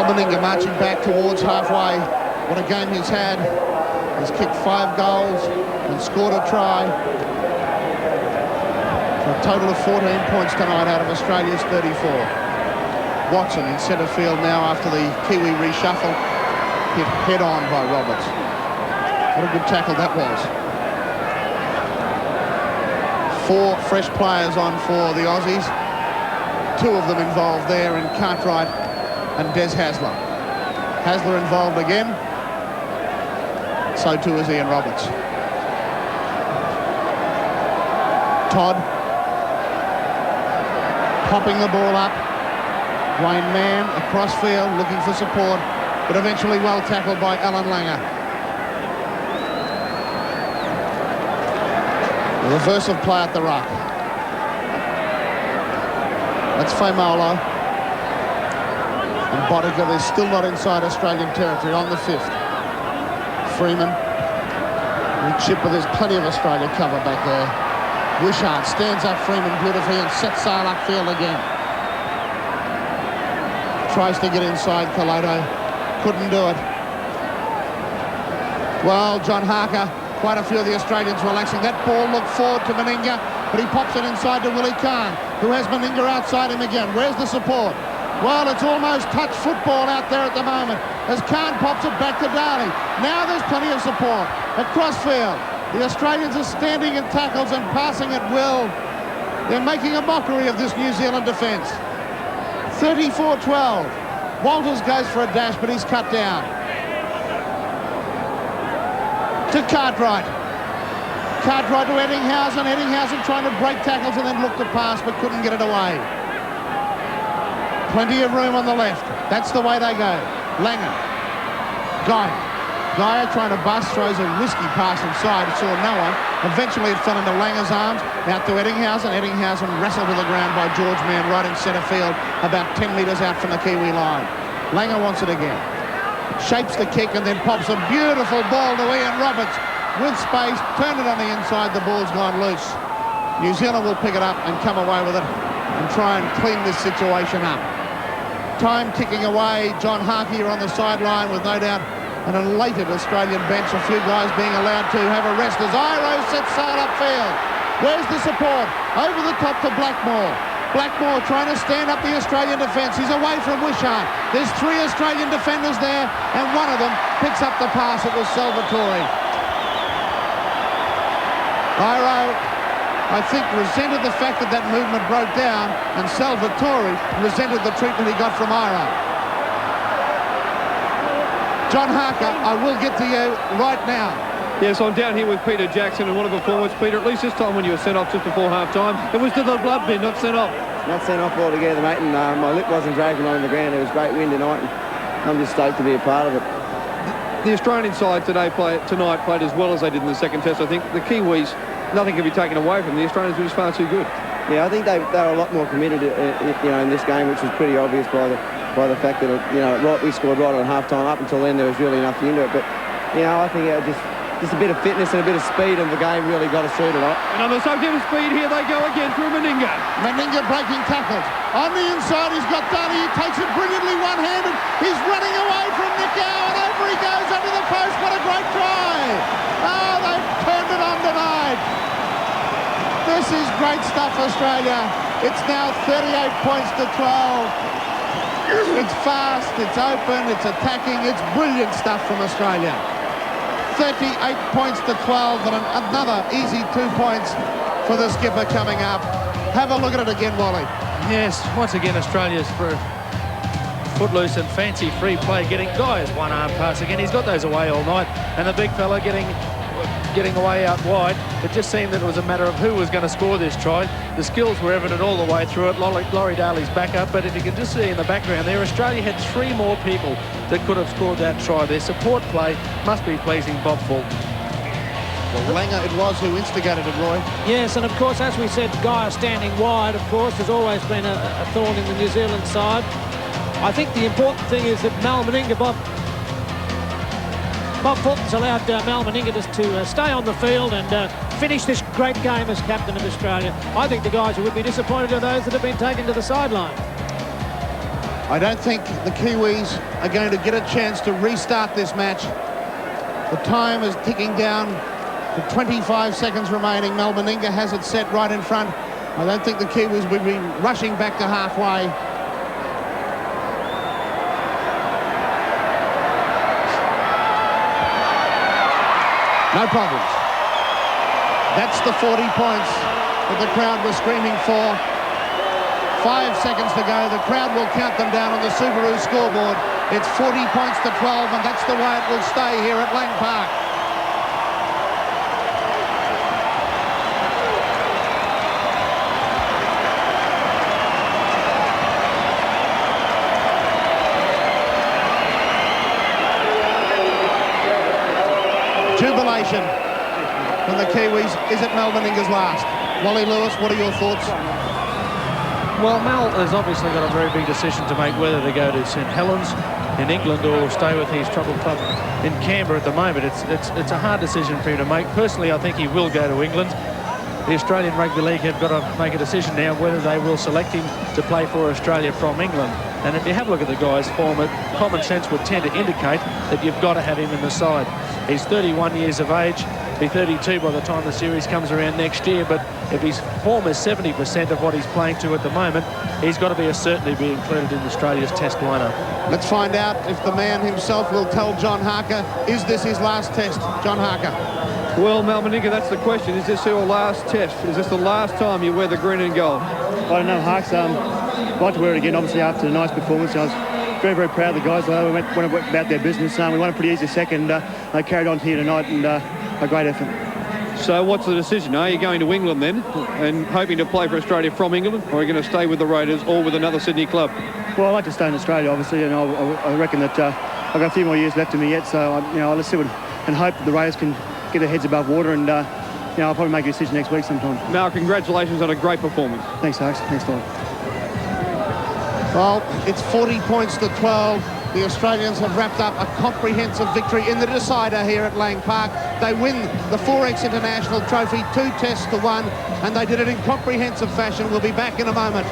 Meninga marching back towards halfway. What a game he's had. He's kicked 5 goals and scored a try. For a total of 14 points tonight out of Australia's 34. Watson in centre field now after the Kiwi reshuffle. Hit head on by Roberts. What a good tackle that was. 4 fresh players on for the Aussies. 2 of them involved there in Cartwright and Des Hasler. Hasler involved again. So too is Ian Roberts. Todd popping the ball up. Wayne Mann across field looking for support, but eventually well tackled by Alan Langer. A reversive play at the ruck. That's Faimola. And Boddicker is still not inside Australian territory on the 5th. Freeman. Good chip, but there's plenty of Australia cover back there. Wishart stands up Freeman beautifully and sets sail upfield again. Tries to get inside Calodo. Couldn't do it. Well, John Harker, quite a few of the Australians relaxing. That ball looked forward to Meninga, but he pops it inside to Willie Kahn, who has Meninga outside him again. Where's the support? Well, it's almost touch football out there at the moment as Kahn pops it back to Daly. Now there's plenty of support. Across field, the Australians are standing in tackles and passing at will. They're making a mockery of this New Zealand defence. 34-12. Walters goes for a dash, but he's cut down. To Cartwright. Cartwright to Eddinghausen. Eddinghausen trying to break tackles and then look to pass, but couldn't get it away. Plenty of room on the left. That's the way they go. Langer. Geyer trying to bust, throws a risky pass inside. Saw no one. Eventually it fell into Langer's arms. Out to Eddinghausen. Eddinghausen wrestled to the ground by George Mann right in centre field, about 10 metres out from the Kiwi line. Langer wants it again. Shapes the kick and then pops a beautiful ball to Ian Roberts with space. Turn it on the inside. The ball's gone loose. New Zealand will pick it up and come away with it and try and clean this situation up. Time ticking away. John Harkey on the sideline with no doubt an elated Australian bench. A few guys being allowed to have a rest as Iro sets sail upfield. Where's the support? Over the top to Blackmore. Blackmore trying to stand up the Australian defence. He's away from Wishart. There's 3 Australian defenders there, and one of them picks up the pass. It was Salvatore. Iro, I think, resented the fact that that movement broke down, and Salvatore resented the treatment he got from Iro. John Harker, I will get to you right now. Yes, I'm down here with Peter Jackson, and what a performance, Peter. At least this time when you were sent off just before half-time, it was to the blood bin, not sent off. Not sent off altogether, mate, and my lip wasn't dragging on the ground. It was great win tonight, and I'm just stoked to be a part of it. The Australian side tonight played as well as they did in the second test. I think the Kiwis, nothing can be taken away from them. The Australians were just far too good. Yeah, I think they were a lot more committed, in this game, which was pretty obvious by the fact that, we scored right on half-time. Up until then, there was really nothing into it. But, I think just a bit of fitness and a bit of speed, and the game really got us through tonight. And on the subject of speed, here they go again through Meninga. Meninga breaking tackles. On the inside, he's got Daly. He takes it brilliantly one-handed. He's running away from Nicow, and over he goes under the post. What a great try. Oh, they've turned it on tonight. This is great stuff, Australia. It's now 38 points to 12. It's fast, it's open, it's attacking. It's brilliant stuff from Australia. 38 points to 12 and another easy 2 points for the skipper coming up. Have a look at it again, Wally. Yes, once again Australia's footloose and fancy free play, getting Guy's one-arm pass again. He's got those away all night, and the big fella getting away out wide. It just seemed that it was a matter of who was going to score this try. The skills were evident all the way through it. Laurie Daly's back up, but if you can just see in the background there, Australia had 3 more people that could have scored that try. Their support play must be pleasing Bob Fulton. Well, Langer it was who instigated it, Roy. Yes, and of course, as we said, Guy standing wide, of course, has always been a thorn in the New Zealand side. I think the important thing is that Mal Meninga, Bob Fulton's allowed Mal Meninga to stay on the field and finish this great game as captain of Australia. I think the guys who would be disappointed are those that have been taken to the sideline. I don't think the Kiwis are going to get a chance to restart this match. The time is ticking down to 25 seconds remaining. Mal Meninga has it set right in front. I don't think the Kiwis will be rushing back to halfway. No problems. That's the 40 points that the crowd was screaming for. 5 seconds to go. The crowd will count them down on the Subaru scoreboard. It's 40 points to 12, and that's the way it will stay here at Lang Park. Jubilation from the Kiwis. Is it Mal Meninga's last? Wally Lewis, what are your thoughts? Well, Mal has obviously got a very big decision to make, whether to go to St Helens in England or stay with his troubled club in Canberra at the moment. It's a hard decision for him to make. Personally, I think he will go to England. The Australian Rugby League have got to make a decision now whether they will select him to play for Australia from England. And if you have a look at the guy's form, common sense would tend to indicate that you've got to have him in the side. He's 31 years of age. Be 32 by the time the series comes around next year, but if his form is 70% of what he's playing to at the moment, he's got to be a certainty be included in Australia's test lineup. Let's find out if the man himself will tell John Harker, is this his last test? John Harker. Well, Mal Meninga, that's the question. Is this your last test? Is this the last time you wear the green and gold? I don't know, Harks. I'd like to wear it again, obviously, after a nice performance. I was very, very proud of the guys. They went about their business. We won a pretty easy second. They carried on here tonight, and a great effort. So what's the decision? Are you going to England then and hoping to play for Australia from England, or are you going to stay with the Raiders or with another Sydney club? Well, I'd like to stay in Australia, obviously, and I reckon that I've got a few more years left in me yet, so let's see and hope that the Raiders can get their heads above water, and I'll probably make a decision next week sometime. Mal, congratulations on a great performance. Thanks, Harks. Thanks, Todd. Well, it's 40 points to 12. The Australians have wrapped up a comprehensive victory in the decider here at Lang Park. They win the 4X International Trophy, 2 tests to 1, and they did it in comprehensive fashion. We'll be back in a moment.